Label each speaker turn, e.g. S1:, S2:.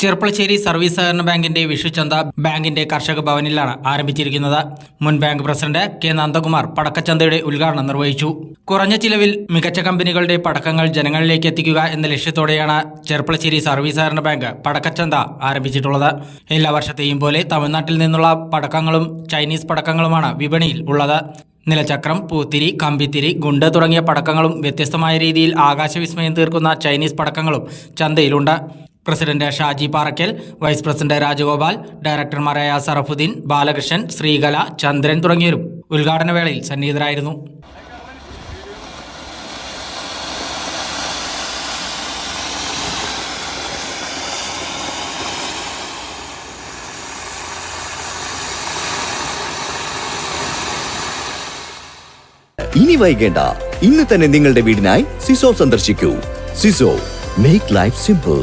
S1: Cherpulassery service സഹകരണ ബാങ്കിന്റെ വിഷുചന്ത ബാങ്കിന്റെ കർഷക ഭവനിലാണ് ആരംഭിച്ചിരിക്കുന്നത്. മുൻ ബാങ്ക് പ്രസിഡന്റ് കെ നന്ദകുമാർ പടക്കച്ചന്തയുടെ ഉദ്ഘാടനം നിർവഹിച്ചു. കുറഞ്ഞ ചിലവിൽ മികച്ച കമ്പനികളുടെ പടക്കങ്ങൾ ജനങ്ങളിലേക്ക് എത്തിക്കുക എന്ന ലക്ഷ്യത്തോടെയാണ് ചെർപ്പളശ്ശേരി സർവീസ് സഹകരണ ബാങ്ക് പടക്കച്ചന്ത ആരംഭിച്ചിട്ടുള്ളത്. എല്ലാ വർഷത്തെയും പോലെ തമിഴ്നാട്ടിൽ നിന്നുള്ള പടക്കങ്ങളും ചൈനീസ് പടക്കങ്ങളുമാണ് വിപണിയിൽ ഉള്ളത്. നിലചക്രം, പൂത്തിരി, കമ്പിത്തിരി, ഗുണ്ട് തുടങ്ങിയ പടക്കങ്ങളും വ്യത്യസ്തമായ രീതിയിൽ ആകാശവിസ്മയം തീർക്കുന്ന ചൈനീസ് പടക്കങ്ങളും ചന്തയിലുണ്ട്. President Shaji Parakkal, vice president Rajagopal, ഡയറക്ടർമാരായ സറഫുദ്ദീൻ, ബാലകൃഷ്ണൻ, ശ്രീകല, ചന്ദ്രൻ തുടങ്ങിയവരും ഉദ്ഘാടന വേളയിൽ സന്നിഹിതരായിരുന്നു.
S2: ഇനി വൈകേണ്ട, ഇന്ന് തന്നെ നിങ്ങളുടെ വീടിനായി സിസോ സന്ദർശിക്കൂ. സിസോ, മേക്ക് ലൈഫ് സിമ്പിൾ.